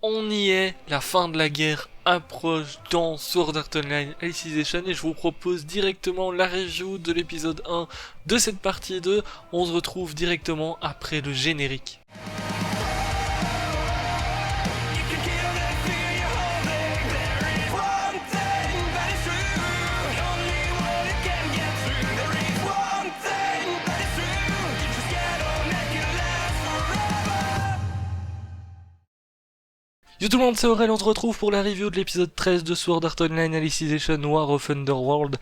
On y est, la fin de la guerre approche dans Sword Art Online Alicization et je vous propose directement la review de l'épisode 1 de cette partie 2. On se retrouve directement après le générique. Yo tout le monde, c'est Aurel, on se retrouve pour la review de l'épisode 13 de Sword Art Online Alicization War of Underworld,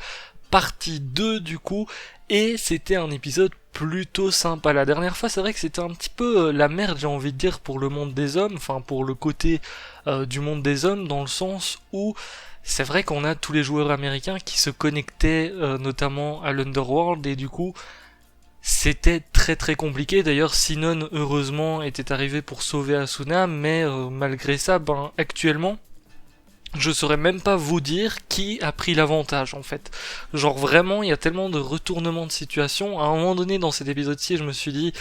partie 2 du coup, et c'était un épisode plutôt sympa. La dernière fois, c'est vrai que c'était un petit peu la merde, j'ai envie de dire, pour le monde des hommes, enfin pour le côté du monde des hommes, dans le sens où c'est vrai qu'on a tous les joueurs américains qui se connectaient notamment à l'Underworld, et du coup c'était très très compliqué. D'ailleurs, Sinon, heureusement, était arrivé pour sauver Asuna, mais malgré ça, actuellement, je saurais même pas vous dire qui a pris l'avantage, en fait. Genre, vraiment, il y a tellement de retournements de situation. À un moment donné, dans cet épisode-ci, je me suis dit,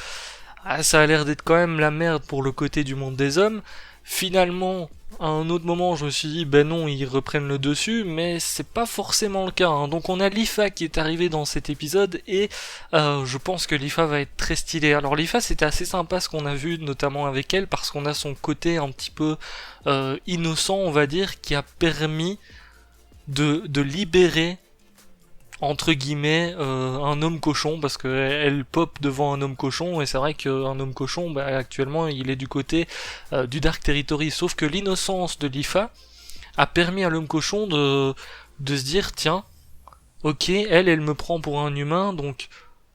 ah, ça a l'air d'être quand même la merde pour le côté du monde des hommes. Finalement, à un autre moment, je me suis dit, ben non, ils reprennent le dessus, mais c'est pas forcément le cas, hein. Donc on a Lifa qui est arrivé dans cet épisode, et je pense que Lifa va être très stylée. Alors Lifa, c'était assez sympa ce qu'on a vu, notamment avec elle, parce qu'on a son côté un petit peu innocent, on va dire, qui a permis de libérer entre guillemets un homme cochon, parce que elle pop devant un homme cochon, et c'est vrai qu'un homme cochon, actuellement il est du côté du Dark Territory, sauf que l'innocence de Lifa a permis à l'homme cochon de se dire, tiens, ok, elle me prend pour un humain, donc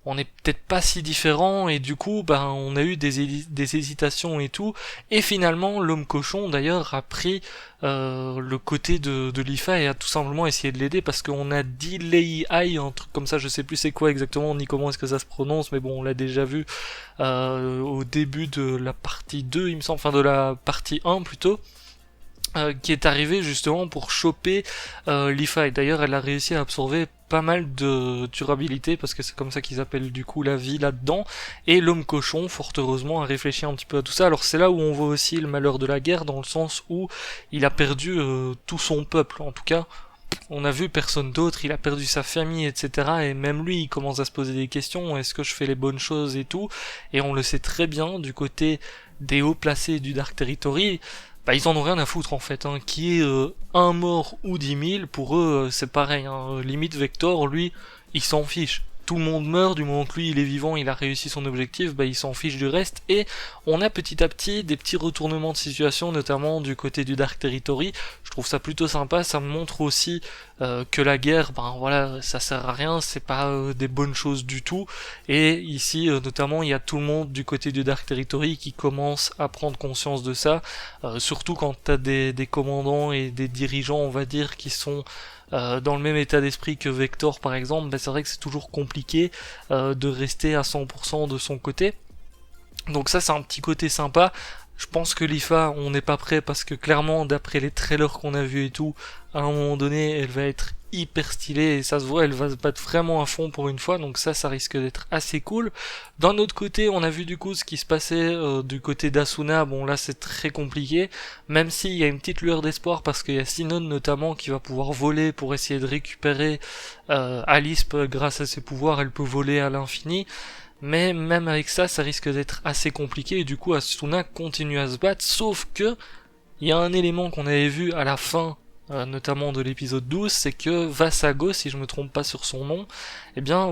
on n'est peut-être pas si différents, et du coup, on a eu des hésitations et tout, et finalement, l'homme cochon, d'ailleurs, a pris le côté de Lifa et a tout simplement essayé de l'aider, parce qu'on a dit Lei, un truc comme ça, je sais plus c'est quoi exactement, ni comment est-ce que ça se prononce, mais bon, on l'a déjà vu au début de la partie 2, il me semble, enfin de la partie 1 plutôt, qui est arrivée justement pour choper Lifa, et d'ailleurs elle a réussi à absorber pas mal de durabilité, parce que c'est comme ça qu'ils appellent du coup la vie là-dedans, et l'homme cochon, fort heureusement, a réfléchi un petit peu à tout ça. Alors c'est là où on voit aussi le malheur de la guerre, dans le sens où il a perdu tout son peuple, en tout cas on a vu personne d'autre, il a perdu sa famille, etc. Et même lui, il commence à se poser des questions, est-ce que je fais les bonnes choses et tout, et on le sait très bien, du côté des hauts placés du Dark Territory, ils en ont rien à foutre en fait, hein. Qui est un mort ou 10 000, pour eux c'est pareil, hein. Limite Vector, lui, il s'en fiche. Tout le monde meurt, du moment que lui il est vivant, il a réussi son objectif, il s'en fiche du reste, et on a petit à petit des petits retournements de situation, notamment du côté du Dark Territory. Je trouve ça plutôt sympa, ça me montre aussi que la guerre, voilà, ça sert à rien, c'est pas des bonnes choses du tout, et ici notamment il y a tout le monde du côté du Dark Territory qui commence à prendre conscience de ça, surtout quand t'as des commandants et des dirigeants, on va dire, qui sont dans le même état d'esprit que Vector par exemple. C'est vrai que c'est toujours compliqué de rester à 100% de son côté. Donc ça c'est un petit côté sympa. Je pense que Lifa, on n'est pas prêt, parce que clairement, d'après les trailers qu'on a vus et tout, à un moment donné, elle va être hyper stylée, et ça se voit, elle va se battre vraiment à fond pour une fois, donc ça risque d'être assez cool. D'un autre côté, on a vu du coup ce qui se passait du côté d'Asuna. Bon là c'est très compliqué, même s'il y a une petite lueur d'espoir, parce qu'il y a Sinon notamment qui va pouvoir voler pour essayer de récupérer Alice. Grâce à ses pouvoirs, elle peut voler à l'infini. Mais même avec ça, ça risque d'être assez compliqué, et du coup Asuna continue à se battre, sauf que il y a un élément qu'on avait vu à la fin, notamment de l'épisode 12, c'est que Vasago, si je me trompe pas sur son nom,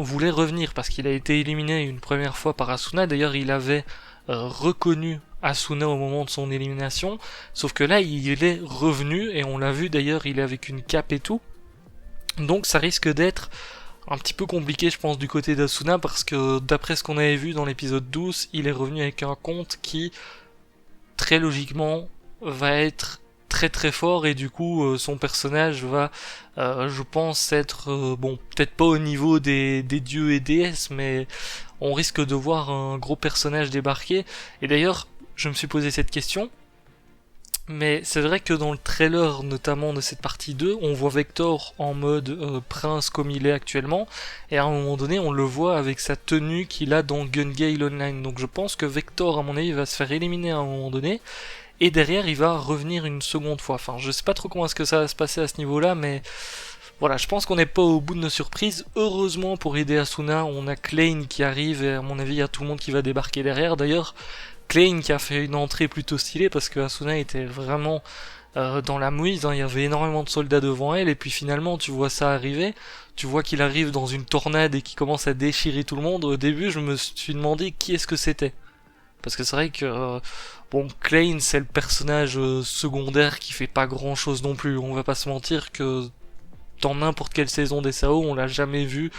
voulait revenir, parce qu'il a été éliminé une première fois par Asuna. D'ailleurs il avait reconnu Asuna au moment de son élimination, sauf que là il est revenu, et on l'a vu d'ailleurs, il est avec une cape et tout, donc ça risque d'être un petit peu compliqué, je pense, du côté d'Asuna, parce que d'après ce qu'on avait vu dans l'épisode 12, il est revenu avec un compte qui, très logiquement, va être très très fort, et du coup son personnage va, je pense, être, peut-être pas au niveau des dieux et déesses, mais on risque de voir un gros personnage débarquer. Et d'ailleurs, je me suis posé cette question, mais c'est vrai que dans le trailer notamment de cette partie 2, on voit Vector en mode prince comme il est actuellement, et à un moment donné on le voit avec sa tenue qu'il a dans Gun Gale Online. Donc je pense que Vector, à mon avis, va se faire éliminer à un moment donné, et derrière il va revenir une seconde fois. Enfin, je sais pas trop comment est-ce que ça va se passer à ce niveau-là, mais voilà, je pense qu'on n'est pas au bout de nos surprises. Heureusement pour aider Asuna, on a Klein qui arrive et à mon avis il y a tout le monde qui va débarquer derrière. D'ailleurs, Klein qui a fait une entrée plutôt stylée parce que Asuna était vraiment dans la mouise, hein. Il y avait énormément de soldats devant elle et puis finalement tu vois ça arriver, tu vois qu'il arrive dans une tornade et qu'il commence à déchirer tout le monde. Au début je me suis demandé qui est-ce que c'était. Parce que c'est vrai que bon, Klein c'est le personnage secondaire qui fait pas grand chose non plus. On va pas se mentir que dans n'importe quelle saison des SAO, on l'a jamais vu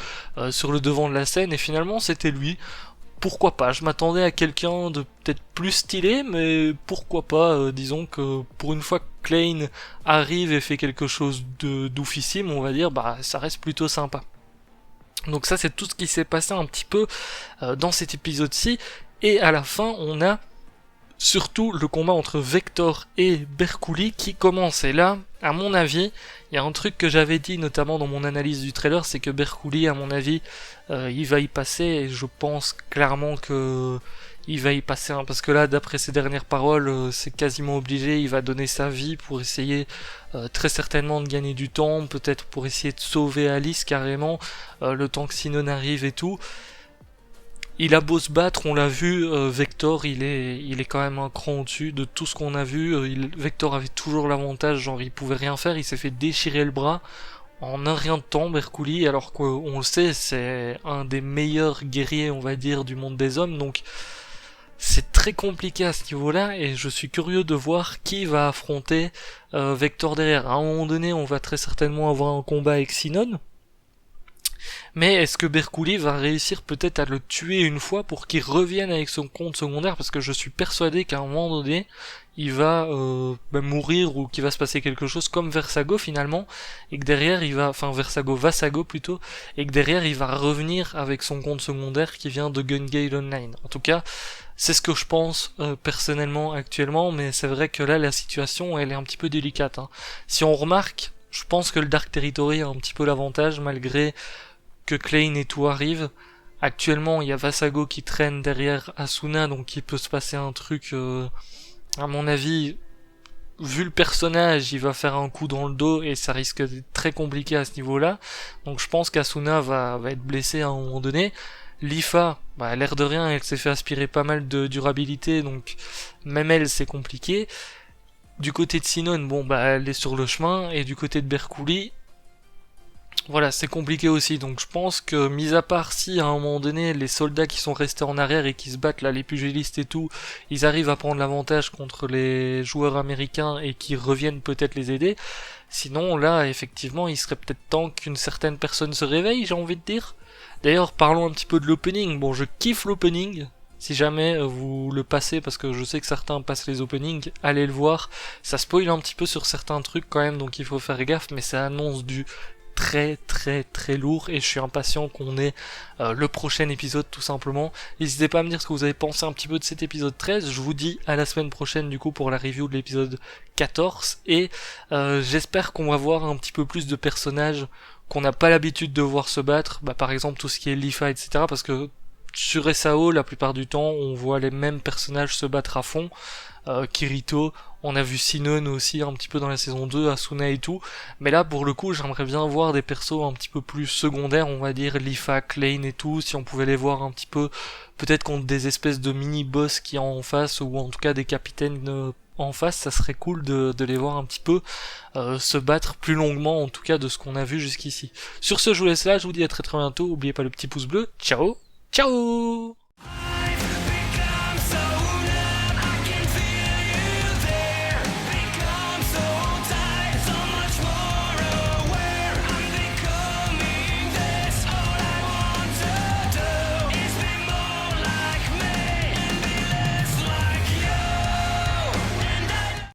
sur le devant de la scène et finalement c'était lui. Pourquoi pas, je m'attendais à quelqu'un de peut-être plus stylé, mais pourquoi pas, disons que pour une fois que Klein arrive et fait quelque chose de d'oufissime, on va dire, bah ça reste plutôt sympa. Donc ça c'est tout ce qui s'est passé un petit peu dans cet épisode-ci, et à la fin on a surtout le combat entre Vector et Berkouli qui commence. Et là, à mon avis, il y a un truc que j'avais dit notamment dans mon analyse du trailer, c'est que Berkouli, à mon avis, il va y passer, et je pense clairement que il va y passer, hein, parce que là, d'après ses dernières paroles, c'est quasiment obligé, il va donner sa vie pour essayer très certainement de gagner du temps, peut-être pour essayer de sauver Alice carrément, le temps que Sinon arrive et tout. Il a beau se battre, on l'a vu, Vector il est quand même un cran au-dessus de tout ce qu'on a vu. Vector avait toujours l'avantage, genre il pouvait rien faire, il s'est fait déchirer le bras en un rien de temps, Berkouli, alors qu'on le sait, c'est un des meilleurs guerriers, on va dire, du monde des hommes, donc c'est très compliqué à ce niveau-là, et je suis curieux de voir qui va affronter Vector derrière. À un moment donné, on va très certainement avoir un combat avec Sinon. Mais est-ce que Berkouli va réussir peut-être à le tuer une fois pour qu'il revienne avec son compte secondaire? Parce que je suis persuadé qu'à un moment donné, il va mourir ou qu'il va se passer quelque chose comme Versago finalement, et que derrière il va, enfin Vasago plutôt, et que derrière il va revenir avec son compte secondaire qui vient de Gun Gale Online. En tout cas, c'est ce que je pense personnellement actuellement, mais c'est vrai que là la situation elle est un petit peu délicate, hein. Si on remarque, je pense que le Dark Territory a un petit peu l'avantage malgré que Klein et tout arrivent. Actuellement, il y a Vasago qui traîne derrière Asuna, donc il peut se passer un truc, à mon avis, vu le personnage, il va faire un coup dans le dos et ça risque d'être très compliqué à ce niveau-là. Donc je pense qu'Asuna va être blessée à un moment donné. Lifa, bah, l'air de rien, elle s'est fait aspirer pas mal de durabilité, donc même elle, c'est compliqué. Du côté de Sinon, bon, bah, elle est sur le chemin, et du côté de Berkouli, voilà, c'est compliqué aussi, donc je pense que, mis à part si à un moment donné, les soldats qui sont restés en arrière et qui se battent là, les pugilistes et tout, ils arrivent à prendre l'avantage contre les joueurs américains et qui reviennent peut-être les aider, sinon là, effectivement, il serait peut-être temps qu'une certaine personne se réveille, j'ai envie de dire. D'ailleurs, parlons un petit peu de l'opening. Bon, je kiffe l'opening. Si jamais vous le passez, parce que je sais que certains passent les openings, allez le voir. Ça spoil un petit peu sur certains trucs quand même, donc il faut faire gaffe, mais ça annonce du très lourd et je suis impatient qu'on ait le prochain épisode tout simplement. N'hésitez pas à me dire ce que vous avez pensé un petit peu de cet épisode 13. Je vous dis à la semaine prochaine du coup pour la review de l'épisode 14 et j'espère qu'on va voir un petit peu plus de personnages qu'on n'a pas l'habitude de voir se battre, bah, par exemple tout ce qui est Lifa etc, parce que sur SAO la plupart du temps on voit les mêmes personnages se battre à fond. Kirito, on a vu Sinon aussi un petit peu dans la saison 2, Asuna et tout, mais là pour le coup j'aimerais bien voir des persos un petit peu plus secondaires, on va dire Lifa, Klein et tout, si on pouvait les voir un petit peu, peut-être contre des espèces de mini-boss qui en face, ou en tout cas des capitaines en face, ça serait cool de les voir un petit peu se battre plus longuement, en tout cas de ce qu'on a vu jusqu'ici. Sur ce, je vous laisse là, je vous dis à très bientôt, n'oubliez pas le petit pouce bleu, ciao, ciao.